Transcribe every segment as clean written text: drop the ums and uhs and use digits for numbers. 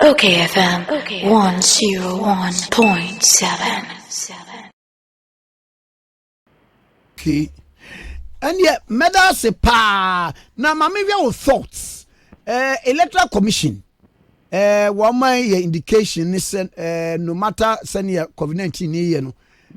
Okay, FM 101.7. Okay. And yet, medal se pa na mama your thoughts. Electoral Commission. One my indication is no matter senior COVID-19 year no.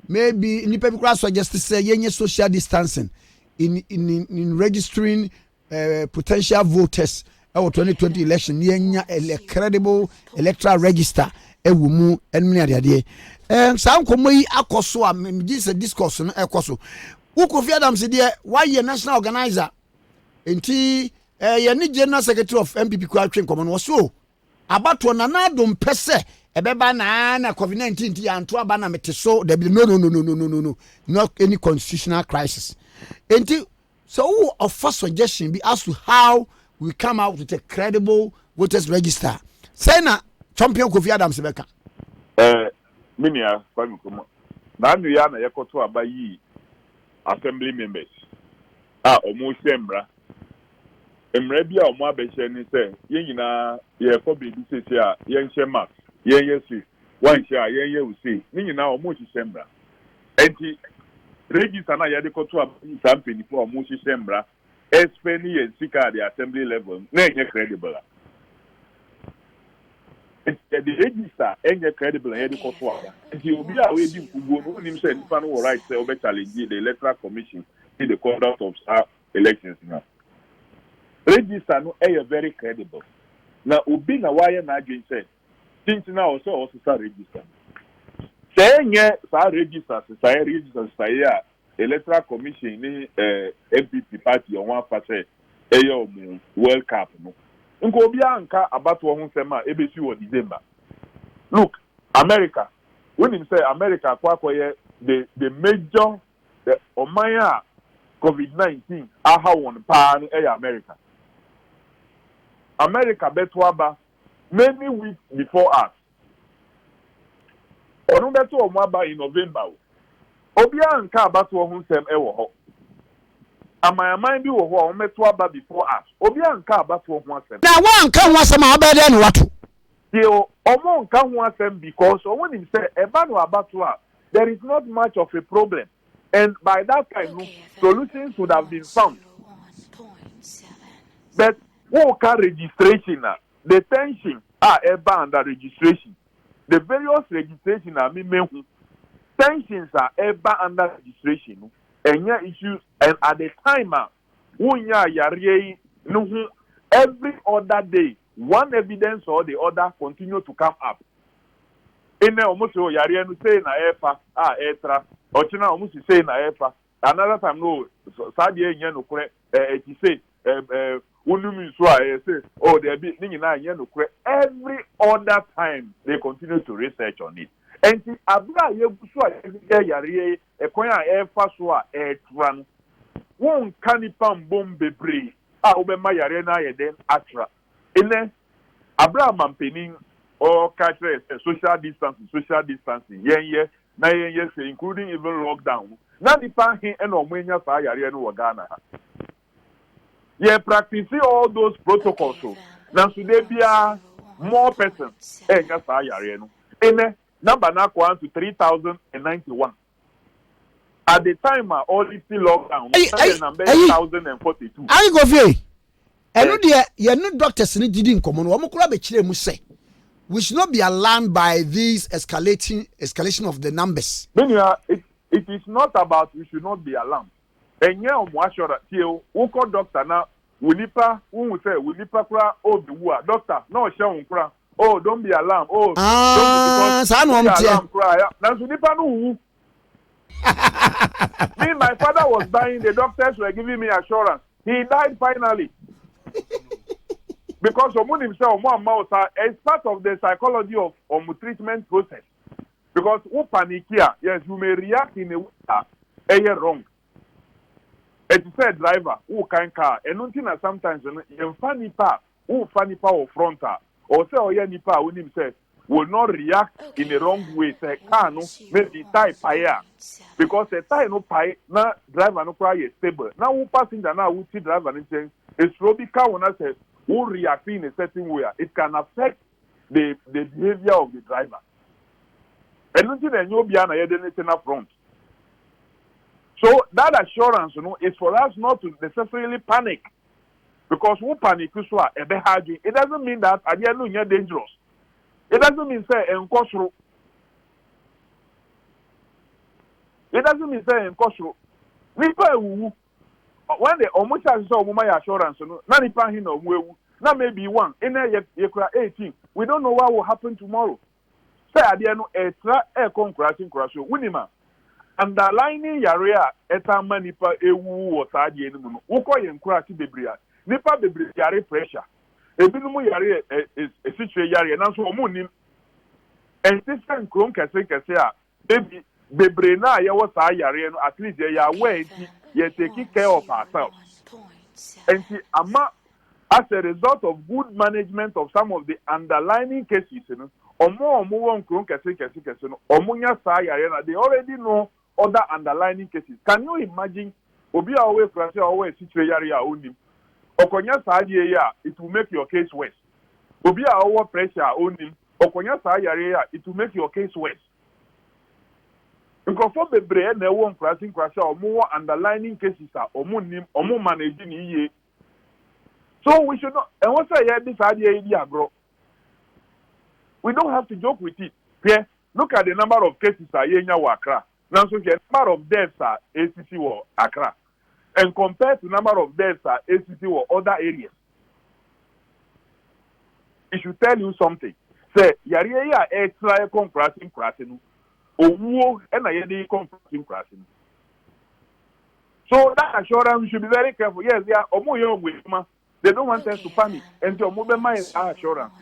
Maybe nipa bi kura suggest say yenye social distancing in registering potential voters our 2020 election yenya credible electoral register ewu mu enmi ade san komo yi akoso a me say discourse no ekoso Kofi Adams de why national organizer enti ye ni general secretary of MPP kwa twen komo no so abato na nadom pese ebeba na COVID-19 ti anto aba na mete so there be no not any constitutional crisis enti so who offer suggestion be as to how we come out with a credible voters register say na champion Kofi Adams beka minia kwa mkomo na anu ya na yekoto aba yi assembly members omo sembra emre bia omo abehye ni se ye nyina ye ko bebi sese a ye nhye max ye yesi wan hye a ye usi ni nyina omo sembra enti register na ye de koto aba yi campaign for omo sembra expeni ye sika at the assembly level na enye credible the register enye credible ye de koto aba enti obi a we di nkugo no nim say nipa no right say obe challenge the electoral commission in the conduct of elections now register no very credible na obi na why na adwen say since now also register say enye register say ya electoral commission ni MPP party on one face eyo World Cup no nko obi anka abato ho nsema ebesi wo December look America when him say America kwakoye the major the omaya COVID-19 aha won pa no America betwaba many weeks before us onu beto omaba in November obi anka abato ho nsem ewo ho amayaman bi wo ho o meto aba before us obi anka abato ho asem na wa anka ho asem abede no wato yo omo nka ho asem because when him say eba no abato a there is not much of a problem and by that time solutions would have been found but who can registration the tension eba under registration the various registration me mehu tensions are ever under registration and issues and at the time wunya yare no every other day one evidence or the other continue to come up in almost yare no say na efa etra ochina almost say na efa another time no sadie nya no kure eti say unumi so say oh there be ni na nya no kure every other time they continue to research on it. Enti abra yeguso a yare ekwan a efa so a etra no won kanipa mbom bebre obema yare na yeden atra ene abra mampenin or catch social distancing yen na yen say including even lockdown na nipa hin e no mwenya fa yare no wo Ghana ye practice all those protocols so na so dey bia more persons enya fa yare no ene number now go to 3,091. At the time, only still lockdown. 1,042. I go for you know doctors need to come on. We should not be alarmed by this escalation of the numbers. It is not about we should not be alarmed. And yeah, I'm doctor now. We nipa kura obiwa doctor no show kura. Oh, don't be alarmed. Oh, don't be alarmed. Me, my father was dying. The doctors were giving me assurance. He died finally. Because someone himself, it's part of the psychology of treatment process. Because who panic here, yes, you may react in a way wrong. It's a driver who can car, and nothing sometimes you funny part who funny power frontal. Or say oya nipa when him say will not react in the wrong way say car no maybe tie fire because the tie no pie na driver no cry stable now who passenger now who see driver no change it's robi car when I say who react in a certain way it can affect the behavior of the driver. And nothing that you be on a front. So that assurance, is for us not to necessarily panic. Because we panic, it doesn't mean that at the end you're dangerous. It doesn't mean say it doesn't mean say when they almost has so my assurance, now maybe one in a 18. We don't know what will happen tomorrow. Say at the end extra air concrashing crash winima. Underlining yarea eta manipa ewu or sadi enu. Uko yen crash debria. Nipa debria yare pressure. Ebinumu yare is a situation yare and so munim. And this time kron kase baby bebrena ya was yare at least they are way ye taking care of ourselves. And see ama as a result of good management of some of the underlying cases, they already know other underlying cases. Can you imagine? Obi always situation it will make your case worse. Obi our pressure on him. It will make your case worse. Because for the brain, they won't crashing or more underlying cases or more managing. So we should not. And what's this idea, bro? We don't have to joke with it. Yeah? Look at the number of cases are in Accra. Now, so the number of deaths are ACC or Accra, and compared to number of deaths are ACC or other areas, it should tell you something. Say, yariya extra compressing crashing, or and I had compressing crashing. So that assurance should be very careful. Yes, they are omoyo with. They don't want us to panic and to move my assurance.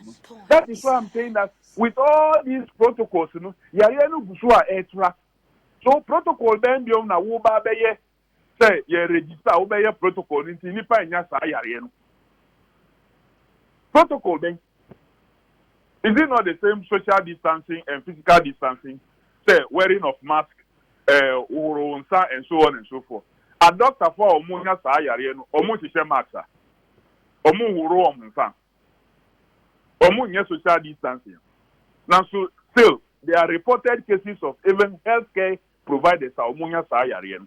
That is why I'm saying that with all these protocols, extra. So protocol then be on a wuba beye say ye register obey protocol in nipa nya sa yare no. Protocol then is it not the same social distancing and physical distancing? Say wearing of mask, and so on and so forth. A doctor for omunya sa yare no, omu sise mask. Omu wuro omunfa. Omu nye social distancing. Now, so still, there are reported cases of even healthcare providers omunya sa yare.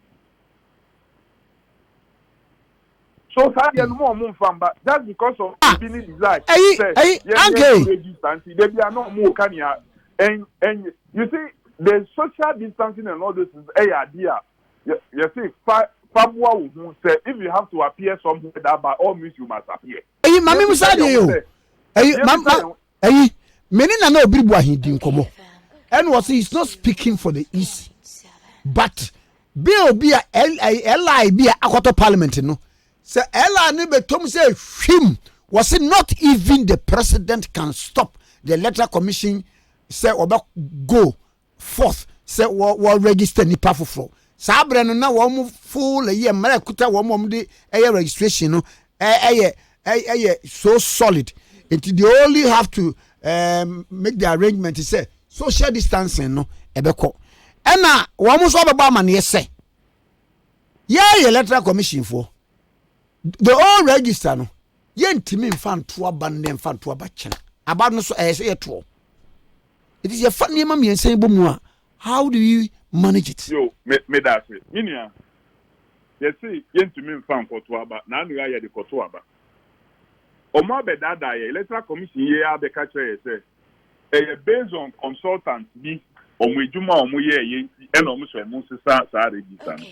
So just because of being desire, they are not more kanya. And you see, the social distancing and all this is a idea. You see, if you have to appear somewhere, that by all means you must appear. Hey, Mammy Musadio. Hey, Mamma. Hey, many na no Bibu Hindi Nkomo. And was he's not speaking for the East, but Bill be a Li be a Aquato Parliament, no. So Ella Nibe Tom say him was it not even the president can stop the electoral commission say or go forth say or register ni pafufo. Sabre no na wo mu full ye mara kuta wo mu de registration no so solid. They only have to make the arrangement to say social distancing no ebeko. Ena wo mu so beba ma ne say ye electoral commission for the all register no yentimi mfanto aba ne mfanto aba chena aba no so say eto it is your funny mama yen say bomu a how do you manage it? Yo me that say minia you see yentimi mfanto aba na anu ya de koto aba omo be dada ye electoral commission ye abeka chere say based on consultants bi omo ejuma omo ye nti e na omo so emu sisa sa register no.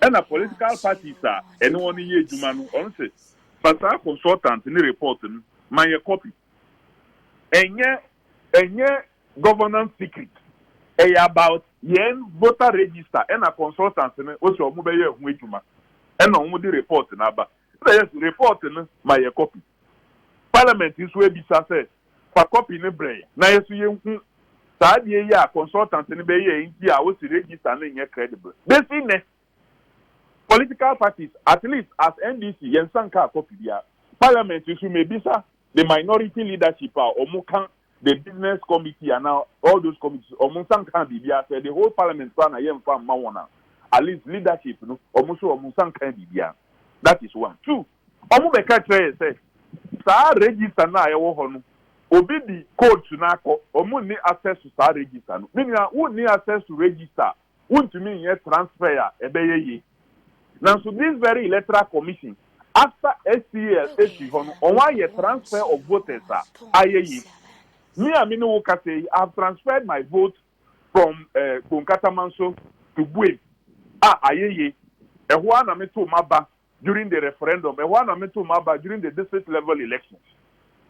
And a political parties are anyone ye Jumanu on say, but our consultant in the report, my copy. And yet, governance secret. About yen voter register and a consultant in also mobile Juma. And on the report in Abba. Yes, report in my copy. Parliament is where be said, for copy in the brain. Now, yes, you ya consultant in the bay, I was registering a credible. This in political parties, at least as NDC, Yensanka Kopia, Parliament, you may be the minority leadership or Mukan, the business committee, and now all those committees, or Musanka Bibia, said the whole Parliament plan, I am from Mawana. At least leadership, no, or Musanka Bibia. That is one. Two, Omubeka said, Sa register na I obi di code to na ko omo ni access to that register no meaning who need access to register want to mean ye transfer ya ebeye ye now so this very electoral commission after SCL issue on why ye transfer of voters aye me I mean wo ka say I have transferred my vote from Konkata Manso to Bue aye ehwo na me to maba during the referendum ehwo na me to maba during the district level elections.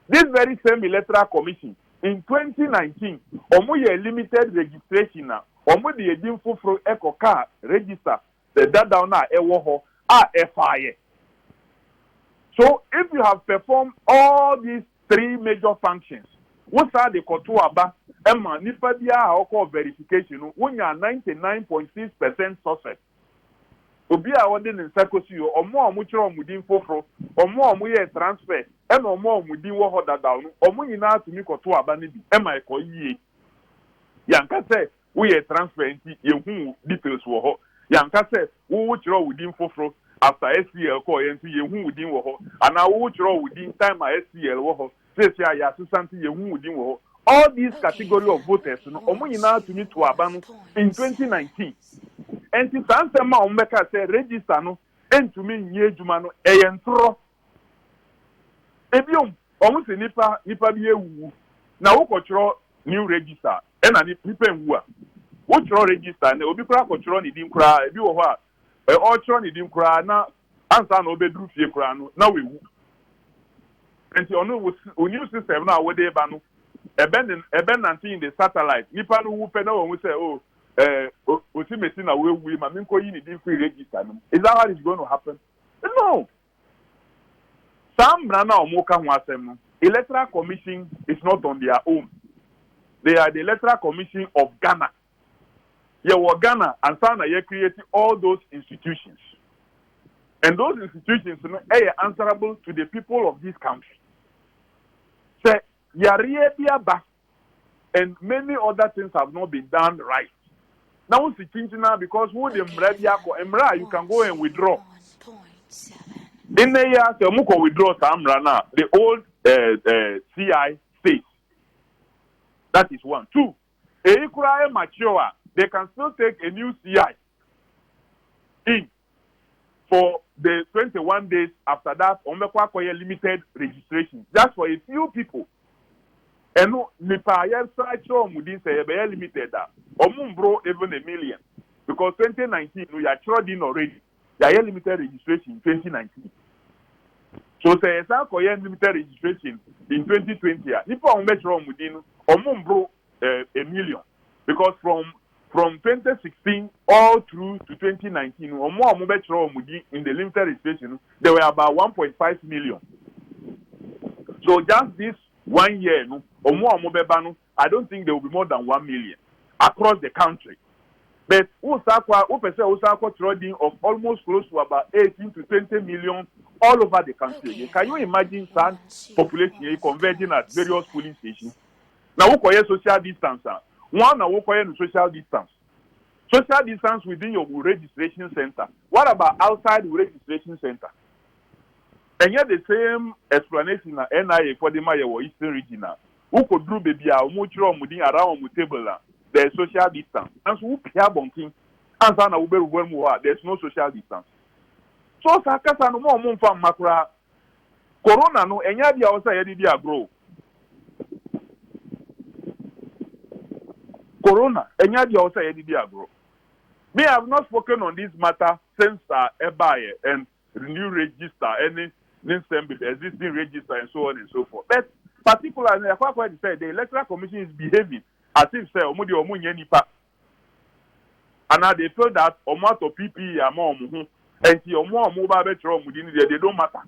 This very same electoral commission in 2019, omo limited registration na omo de edin foforo ekoka register the data na ewo ho FIA. So if you have performed all these three major functions, what are the koto aba ema nipa bia a verification wonya 99.6% success. Obi a wode ne nsakosi yo omo chiro omudin foforo omo ye transfer e na omo omudin wo ho dadaw no omo nyina atumi koto aba ne bi e ma e ko yie yanka se wo ye transfer nti ye hu details wo ho yanka se wo chiro wudin foforo after SCL ko ye nti ye hu wudin wo ho ana wo chiro wudin time a SCL wo ho se ya assistant ye hu wudin wo ho. All these category of voters no omo nyina atumi to aba no in 2019. And si sansema omeka say register no entumi nye adwuma no eyentro ebiom omo se nipa bi ewu na wo kwochro new register e na nipa enwu a wo chro register na obi kura kwochro ni dim kura ebi wo ho a o chro ni dim kura na ansa na obedru fie kura no na wewu enti ono wo new system na wo de ba no ebe nanti in the satellite nipa no wu pe na wo say oh Osimesi na we ma minko yi ni din free register no. Is that how it's going to happen? No. Some brana omoka ho asem no. Electoral Commission is not on their own. They are the Electoral Commission of Ghana. Ye wo Ghana and sana ye create all those institutions. And those institutions no are answerable to the people of this country. Say yare bia ba and many other things have not been done right. Now it's changing now because who the Mra you can go and withdraw. In the year the Muko withdraw Samra now, the old CI states. That is one. Two, Eikura mature, they can still take a new CI in for the 21 days after that, Omekwa limited registration. Just for a few people. And nipa ya structure mudin say be limited that omumbro even a million because 2019 we are trading already there limited registration in 2019 so say esa ko limited registration in 2020 nipa omumbro mudin omumbro a million because from 2016 all through to 2019 omumbro mudin in the limited registration there were about 1.5 million. So just this 1 year, no, I don't think there will be more than 1 million across the country. But Osaka trading of almost close to about 18 to 20 million all over the country. Can you imagine that population converging at various polling stations? Now, we social distance. One, we social distance. Social distance within your registration center. What about outside the registration center? And yet the same explanation na NIA for the Maya Eastern region. Who could do baby a mutual mudin around the table there is social distance. And so who pia bonking and sana uberu when there's no social distance. So sakasa no more mumfa makura corona no enya dia osa yedi dia grow. Corona enya dia osa yedi dia grow. Me I have not spoken on this matter since Ebaye and renew register any existing register and so on and so forth. But particularly, the Electoral Commission is behaving as if say omudi omunye nipa, and now they feel that omato PP among and the omo ba betro omudi they don't matter.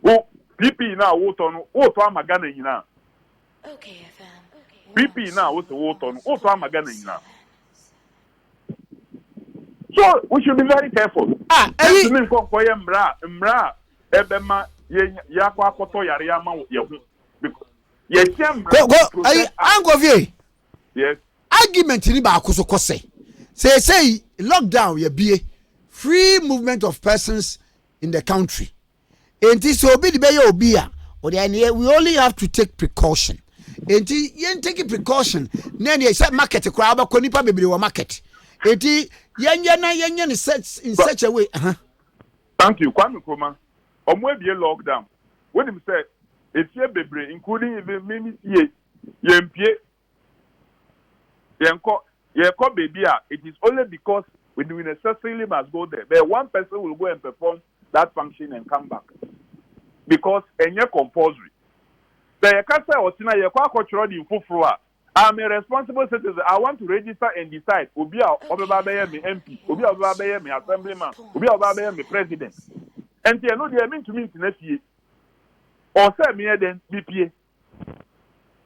Oh, PP now vote on amagana ina. Okay, FM. PP now vote on amagana ina. So we should be very careful. Mra ebema yakwa akoto yare ama yehu because yes argument ni ba akoso kose say lockdown ye bie free movement of persons in the country enti so obi de be ye obi a or the we only have to take precaution. Enti yen take precaution. Then you say market crowd ko nipa bebre wo market. Enti yen in such a way. Thank you, Kwame Nkrumah. Omo be lockdown. When him say if you bebre including even me yempie yenko baby it is only because we necessarily must go there. But one person will go and perform that function and come back. Because enye compulsory. The Yakasa or Tina Yakwa cultural in Fufrua. I'm a responsible citizen. I want to register and decide. Ubia Obabaye me MP, Ubia Obabaye me assemblyman, Ubia Obabaye me president. And you know they mean to me next year. Or say me then BPA.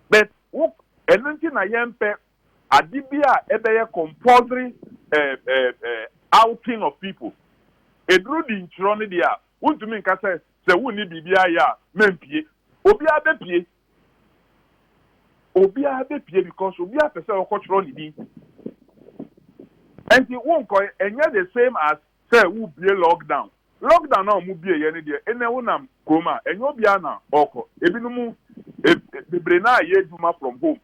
But and then I yempe adibia ebeye compulsory outing of people. A drew the introni dia. Want to mean kase se wu ni bibia ya mempie. Obia be pie because obia person o cultural leading. And it won't go and the same as say who be lockdown. Lockdown now mu be ye ne de ene wonam koma enyo bia na oko ebinumu bebrena ye duma from home.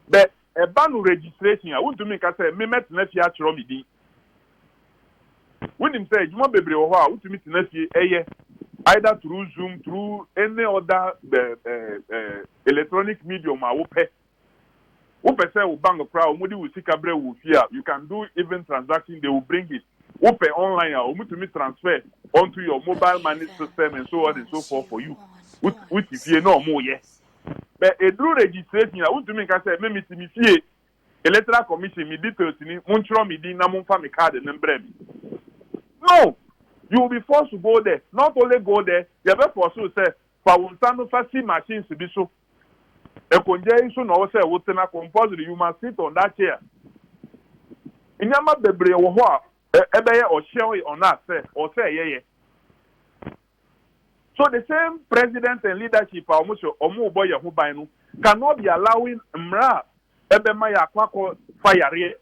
But a ban registration I want to make say me met na fia chiro me din. When him say duma bebre wo ho a want to meet na fie eye either through Zoom, through any other electronic medium, I will pay. Say, bank crowd, you can do even transaction, they will bring it. Pay online, or to me transfer onto your mobile money system and so on and so forth for you. Which if you know more, yes. But a true registration, I want to make I say, me electoral commission, me details, Montreal, me din, namun family card and number. No! You will be forced to go there. Not only go there, you are forced to say, "Fawunsano fasi machines to be so." A conjunction no say, "What na compulsory? You must sit on that chair." Inyama bebre wo ho a ebeye o share on that say or say yeah. So the same president and leadership omo boy ho ban no cannot be allowing mra ebe ma ya kwako fire.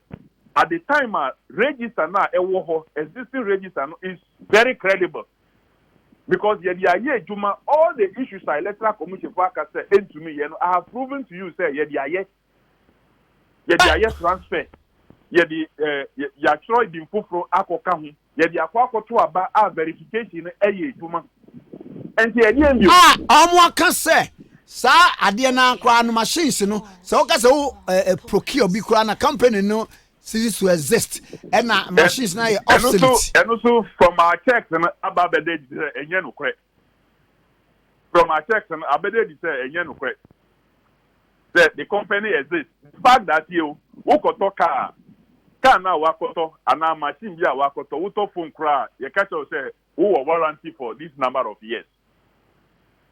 At the time, register now, existing register is very credible. Because all the issues are electoral commission for to me, I have proven to you, say, transfer. Try the info akoka akwa to aba verification and the can say. Sa ade na kwa no machines no so ka say procure bi kwa na company no cease to exist and machines na obsolete and also from our checks and ababede enye no kre from our checks and ababede say enye no kre that the company exists. The fact that you wokoto car na wakoto ana machine bi a wakoto woto phone kra you catch us say who warranty for this number of years.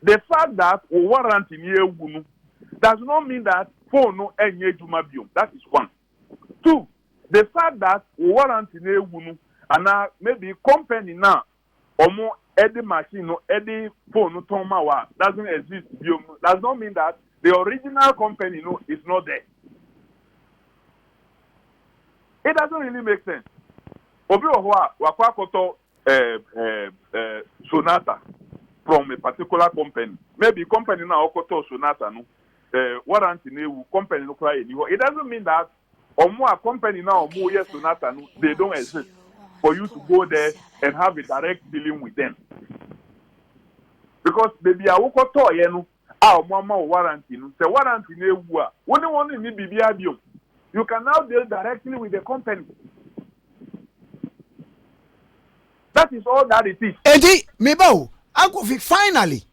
The fact that we warranty near does not mean that phone no enye juma biom. That is one. Two, the fact that we warranty near and maybe company now omo any machine no any phone no tomawa doesn't exist biom does not mean that the original company no is not there. It doesn't really make sense. Obi ohwa wakwakoto Sonata from a particular company. Maybe company now okoto Sonata no warranty newu company no cry anymore. It doesn't mean that a company now omo yes Sonata no they don't exist for you to go there and have a direct dealing with them. Because baby awokoto ye no omo warranty no say warranty newu a woni ni bibia biom. You can now deal directly with the company. That is all that it is. Eddie, Mebo, finally,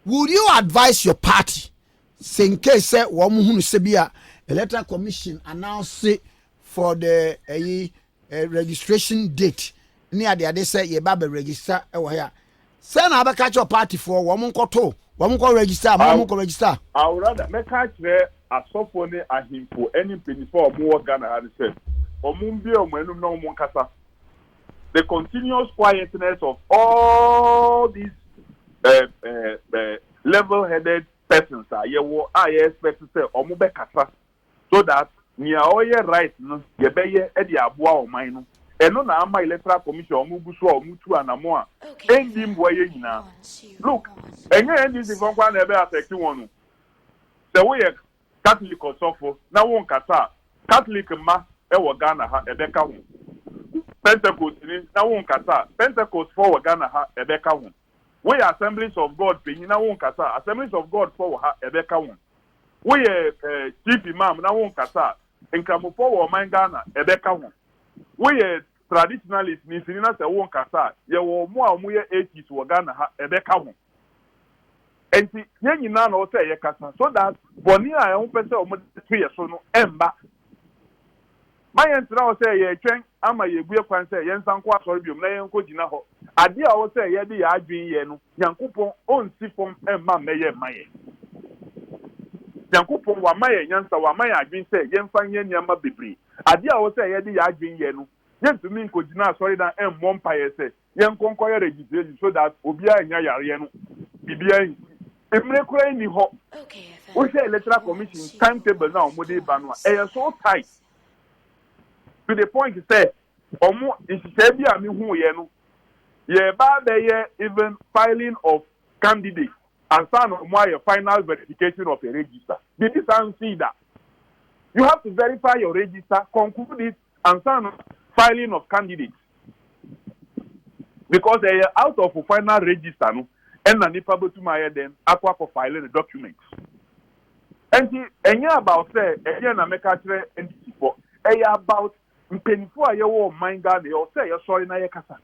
would you advise your party, say in case say Wamuhun Sebia electoral commission announce it for the registration date near the other say ye babe register here. Send a catch your party for Wamunko register, Wamunko register. I would rather make catch there a sophone a him for any penny for more Ghana had said. Omumbi or Menum no Monkasa. The continuous quietness of all these level-headed persons are I expect to say Omube Kasa so that near all your right no ye beye edi abua o mine eno na ama electoral commission omugu so omutu anamo a endi mboye nyina look enye NDC fonkwa na ebe affect wonu se we Catholic osofo na won kasa Catholic ma e wo Ghana ha ebe ka ho Pentecost ni na won kasa Pentecost for wo Ghana ha ebe ka ho we Assemblies of God pe na won kasa Assemblies of God for wo ha ebe ka ho we chief imam na won kasa nkramofo wo man Ghana ebe ka ho we traditionalist ni sinina se won kasa ye wo mu a mu ye 80s wo Ghana ha ebe ka ho enti ye nyina na o se ye kasa so that boni a won pese o mu tue so no emba mayen tra o se ye twen ama ye bue kwan se ye nsanko asori biom na ye nko gina ho ade a o se ye de ya adwen ye no Nyankopon on si fom emma meye maye Nyankopon wa maye nyansa wa maye adwen se ye mfa nye nyama bebre ade a o se ye de ya adwen ye no yentumi nko gina asori dan emmom mpa ye se ye nkonko ye register so that obi a nya yare no bibia emre kura ni ho o se electoral commission timetable na omode ba no e so tight to the point say omo isise bi a me hu ye no ye ba be ye even filing of candidates and sign of my final verification of a register did this and see that you have to verify your register conclude it and sign filing of candidates because they are out of a final register no and na nipa betuma ye den akwa for filing the documents and enya about say enya na meka kire NDC for eya about mpenifo a ye wo man ga de o say ye sorry na ye kasa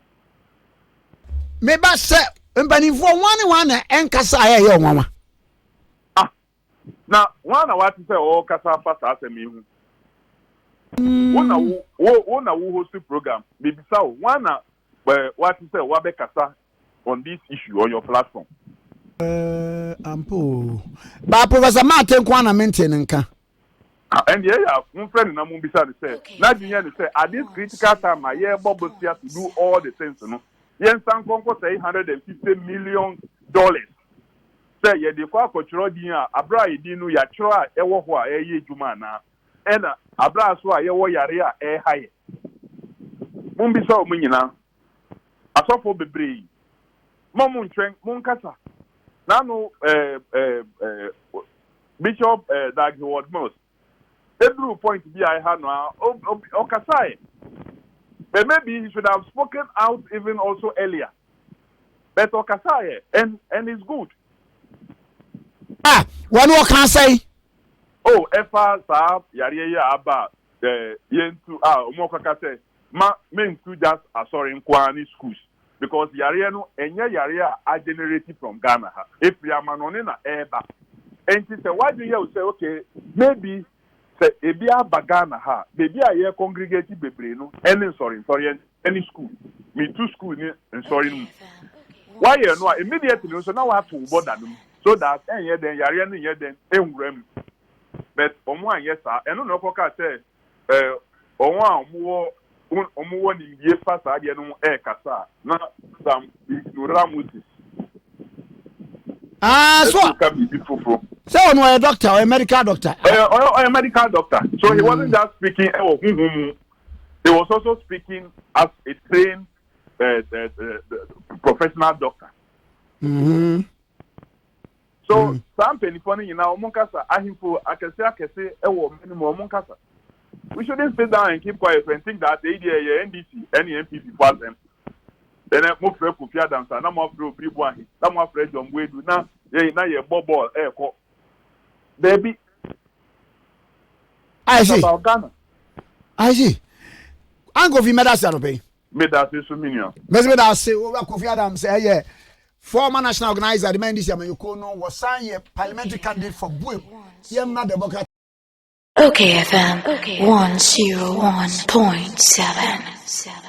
me ba se mpenifo wan na enkasa aye ye onwa na wan na what say o kasa fast asemi hu wona wo host program bibisa o wan na what say wa be kasa on this issue on your platform ampo ba Professor Martin Kwana maintain nka and yeah one friend na mumbisa say na dunya ni say at this critical time yeah Bobosia to do all the things no yen san konko say $150 million say ye de kwa kochro din a abra idin no ya chro a ewo ho a eye djuma na ena abra so a ye wo yare a e haye mumbisa o munyina asofo bebre momun twen mun kasa nanu Bishop Dag Heward-Mills every point be I had no okasai but maybe he should have spoken out even also earlier but okasai and it's good one more can say oh efa sa yare ya aba yentu omokaka say ma men to just sorry nkwani schools because yare no enye yare a generated from Ghana if we are manone na eba and say why do you say okay maybe say ebia bagana ha baby a ye congregate bebre no any sorry any school me two school ni sorry why you know immediately so now we have to bother them so that enye den yare no ye den enwuram but omo anye sa eno no koka say omo ni ye fasa ade no kasa na sam ignoramusis so so on a doctor or a medical doctor or a medical doctor so he wasn't just speaking he was also speaking as a trained professional doctor so some penifoni you know omonkasa ahimfo akese minimum omonkasa we shouldn't sit down and keep quiet and think that the NDC any MPP for them then mo frɛ Kofi Adams na mo frɛ Obiri Buahi na mo frɛ John Wedu na ye ball ko baby I see Ango vi medasa no pay medasa so minion medasa o Kofi Adams yeah former national organizer the man this year you know was sign parliamentary candidate for Buem Yemma Democrat Okay FM 101.7